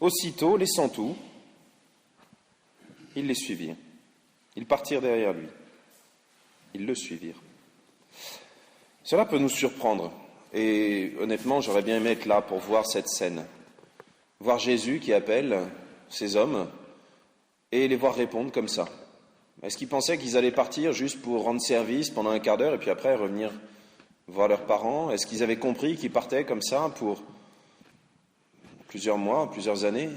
Aussitôt, laissant tout, ils les suivirent. Ils partirent derrière lui. Ils le suivirent. Cela peut nous surprendre. Et honnêtement, j'aurais bien aimé être là pour voir cette scène. Voir Jésus qui appelle ces hommes et les voir répondre comme ça. Est-ce qu'ils pensaient qu'ils allaient partir juste pour rendre service pendant un quart d'heure et puis après revenir voir leurs parents? Est-ce qu'ils avaient compris qu'ils partaient comme ça pour plusieurs mois, plusieurs années?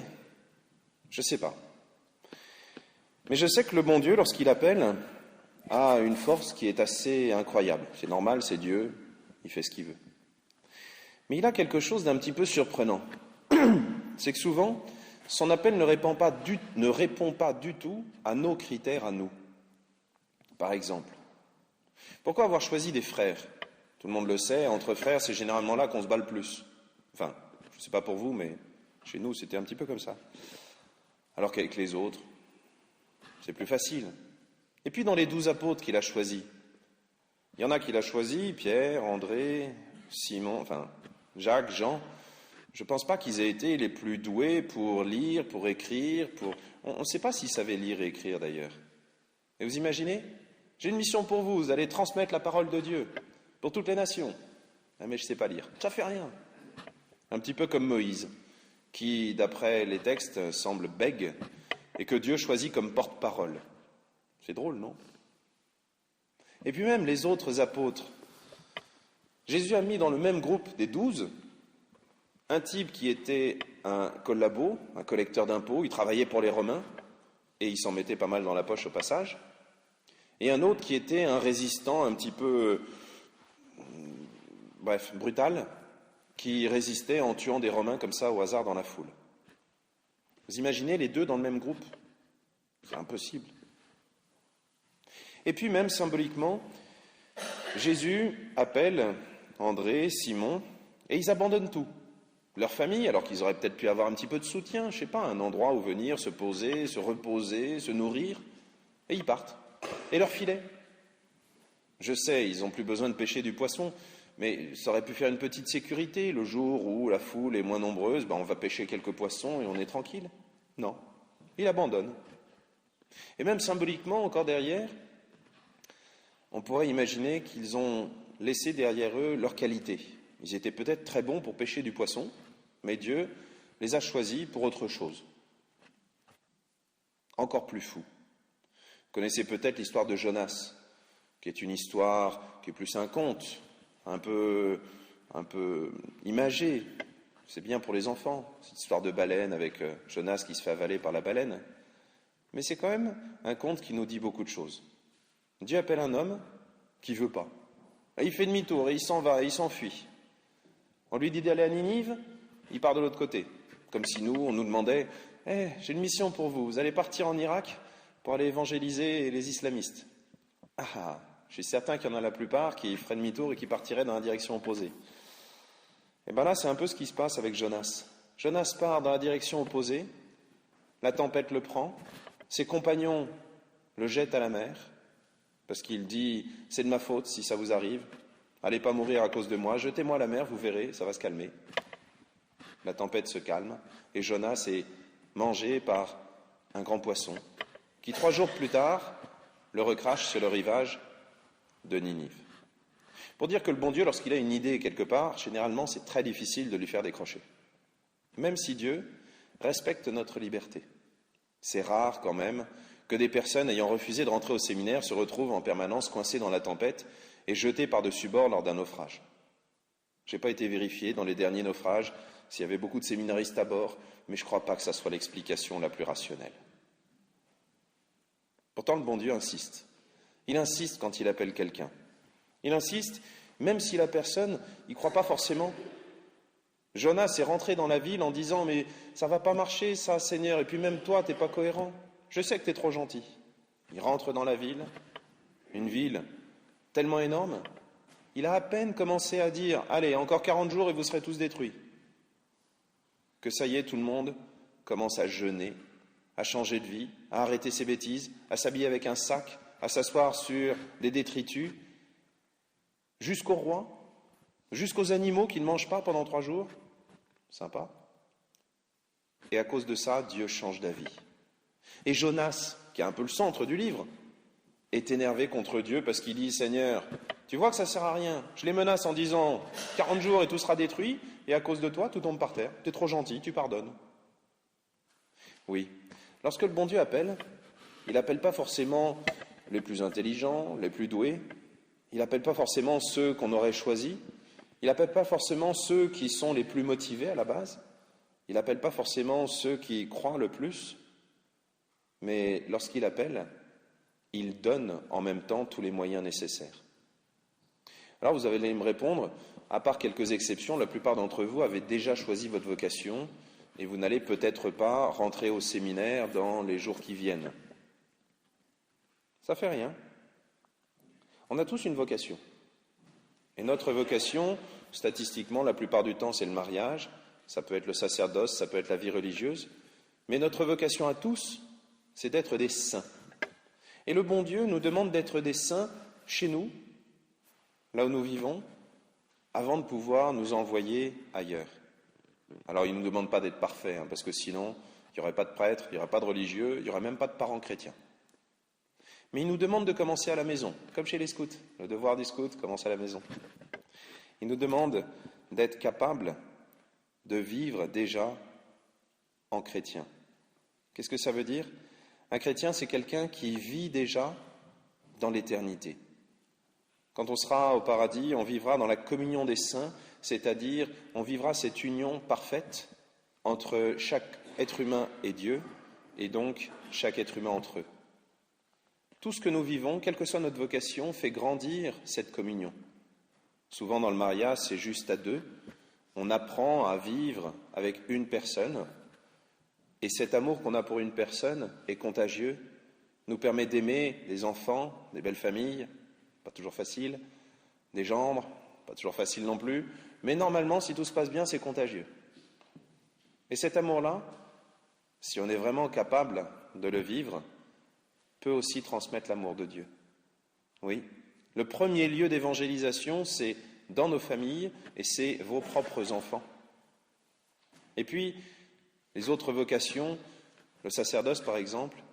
Je ne sais pas. Mais je sais que le bon Dieu, lorsqu'il appelle, a une force qui est assez incroyable. C'est normal, c'est Dieu, il fait ce qu'il veut. Mais il a quelque chose d'un petit peu surprenant. C'est que souvent, son appel ne répond pas du tout à nos critères, à nous. Par exemple, pourquoi avoir choisi des frères? Tout le monde le sait, entre frères, c'est généralement là qu'on se bat le plus. Enfin, je ne sais pas pour vous, mais chez nous, c'était un petit peu comme ça. Alors qu'avec les autres, c'est plus facile. Et puis dans les 12 apôtres qu'il a choisis, il y en a qu'il a choisis, Pierre, André, Simon, enfin Jacques, Jean. Je ne pense pas qu'ils aient été les plus doués pour lire, pour écrire, On ne sait pas s'ils savaient lire et écrire d'ailleurs. Et vous imaginez? J'ai une mission pour vous, vous allez transmettre la parole de Dieu pour toutes les nations. Ah, mais je ne sais pas lire. Ça fait rien. Un petit peu comme Moïse, qui, d'après les textes, semble bègue et que Dieu choisit comme porte-parole. C'est drôle, non? Et puis même les autres apôtres. Jésus a mis dans le même groupe des 12 un type qui était un collabo, un collecteur d'impôts, il travaillait pour les Romains, et il s'en mettait pas mal dans la poche au passage, et un autre qui était un résistant un petit peu, brutal, qui résistait en tuant des Romains comme ça au hasard dans la foule. Vous imaginez les deux dans le même groupe? C'est impossible. Et puis même symboliquement, Jésus appelle André, Simon, et ils abandonnent tout. Leur famille, alors qu'ils auraient peut-être pu avoir un petit peu de soutien, je ne sais pas, un endroit où venir se poser, se reposer, se nourrir, et ils partent. Et leur filet. Je sais, ils n'ont plus besoin de pêcher du poisson, mais ça aurait pu faire une petite sécurité. Le jour où la foule est moins nombreuse, on va pêcher quelques poissons et on est tranquille. Non, ils abandonnent. Et même symboliquement, encore derrière, on pourrait imaginer qu'ils ont laissé derrière eux leur qualité. Ils étaient peut-être très bons pour pêcher du poisson, mais Dieu les a choisis pour autre chose. Encore plus fou. Vous connaissez peut-être l'histoire de Jonas, qui est une histoire qui est plus un conte, un peu imagé. C'est bien pour les enfants, cette histoire de baleine avec Jonas qui se fait avaler par la baleine. Mais c'est quand même un conte qui nous dit beaucoup de choses. Dieu appelle un homme qui ne veut pas. Et il fait demi-tour et il s'en va, et il s'enfuit. On lui dit d'aller à Ninive, il part de l'autre côté. Comme si on nous demandait « j'ai une mission pour vous, vous allez partir en Irak pour aller évangéliser les islamistes. » Ah, je suis certain qu'il y en a la plupart qui feraient demi-tour et qui partiraient dans la direction opposée. Et bien là, c'est un peu ce qui se passe avec Jonas. Jonas part dans la direction opposée, la tempête le prend, ses compagnons le jettent à la mer, parce qu'il dit « c'est de ma faute si ça vous arrive, allez pas mourir à cause de moi, jetez-moi à la mer, vous verrez, ça va se calmer. » La tempête se calme, et Jonas est mangé par un grand poisson, qui 3 jours plus tard le recrache sur le rivage de Ninive. Pour dire que le bon Dieu, lorsqu'il a une idée quelque part, généralement c'est très difficile de lui faire décrocher. Même si Dieu respecte notre liberté. C'est rare quand même que des personnes ayant refusé de rentrer au séminaire se retrouvent en permanence coincées dans la tempête et jetées par-dessus bord lors d'un naufrage. Je n'ai pas été vérifié dans les derniers naufrages s'il y avait beaucoup de séminaristes à bord, mais je ne crois pas que ça soit l'explication la plus rationnelle. Pourtant, le bon Dieu insiste. Il insiste quand il appelle quelqu'un. Il insiste, même si la personne n'y croit pas forcément. Jonas est rentré dans la ville en disant « Mais ça va pas marcher, ça, Seigneur, et puis même toi, t'es pas cohérent. Je sais que t'es trop gentil. » Il rentre dans la ville, une ville tellement énorme, il a à peine commencé à dire « Allez, encore 40 jours et vous serez tous détruits. » Que ça y est, tout le monde commence à jeûner, à changer de vie, à arrêter ses bêtises, à s'habiller avec un sac, à s'asseoir sur des détritus, jusqu'au roi, jusqu'aux animaux qui ne mangent pas pendant 3 jours. Sympa. et à cause de ça, Dieu change d'avis. Et Jonas, qui est un peu le centre du livre, est énervé contre Dieu parce qu'il dit « Seigneur, tu vois que ça sert à rien. Je les menace en disant 40 jours et tout sera détruit, et à cause de toi, tout tombe par terre. Tu es trop gentil, tu pardonnes. » Oui, lorsque le bon Dieu appelle, il n'appelle pas forcément les plus intelligents, les plus doués, il n'appelle pas forcément ceux qu'on aurait choisis, il n'appelle pas forcément ceux qui sont les plus motivés à la base, il n'appelle pas forcément ceux qui croient le plus, mais lorsqu'il appelle, il donne en même temps tous les moyens nécessaires. Alors vous allez me répondre, à part quelques exceptions, la plupart d'entre vous avez déjà choisi votre vocation et vous n'allez peut-être pas rentrer au séminaire dans les jours qui viennent. Ça fait rien. On a tous une vocation. Et notre vocation, statistiquement, la plupart du temps, c'est le mariage, ça peut être le sacerdoce, ça peut être la vie religieuse, mais notre vocation à tous, c'est d'être des saints. Et le bon Dieu nous demande d'être des saints chez nous, là où nous vivons, avant de pouvoir nous envoyer ailleurs. Alors il ne nous demande pas d'être parfaits, parce que sinon, il n'y aurait pas de prêtres, il n'y aurait pas de religieux, il n'y aurait même pas de parents chrétiens. Mais il nous demande de commencer à la maison, comme chez les scouts. Le devoir des scouts commence à la maison. Il nous demande d'être capables de vivre déjà en chrétien. Qu'est-ce que ça veut dire ? Un chrétien, c'est quelqu'un qui vit déjà dans l'éternité. Quand on sera au paradis, on vivra dans la communion des saints, c'est-à-dire on vivra cette union parfaite entre chaque être humain et Dieu, et donc chaque être humain entre eux. Tout ce que nous vivons, quelle que soit notre vocation, fait grandir cette communion. Souvent dans le mariage, c'est juste à deux. On apprend à vivre avec une personne, et cet amour qu'on a pour une personne est contagieux, nous permet d'aimer des enfants, des belles familles, pas toujours facile, des gendres, pas toujours facile non plus, mais normalement, si tout se passe bien, c'est contagieux. Et cet amour-là, si on est vraiment capable de le vivre, peut aussi transmettre l'amour de Dieu. Oui, le premier lieu d'évangélisation, c'est dans nos familles et c'est vos propres enfants. Et puis, les autres vocations, le sacerdoce par exemple,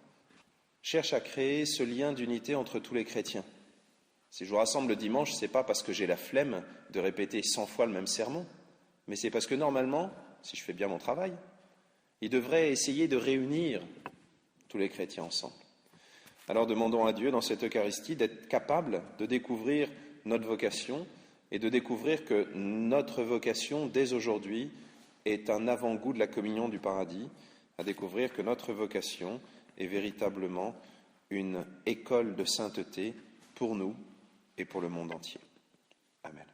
cherche à créer ce lien d'unité entre tous les chrétiens. Si je vous rassemble le dimanche, ce n'est pas parce que j'ai la flemme de répéter 100 fois le même sermon, mais c'est parce que normalement, si je fais bien mon travail, il devrait essayer de réunir tous les chrétiens ensemble. Alors demandons à Dieu dans cette Eucharistie d'être capable de découvrir notre vocation et de découvrir que notre vocation dès aujourd'hui est un avant-goût de la communion du paradis, à découvrir que notre vocation est véritablement une école de sainteté pour nous et pour le monde entier. Amen.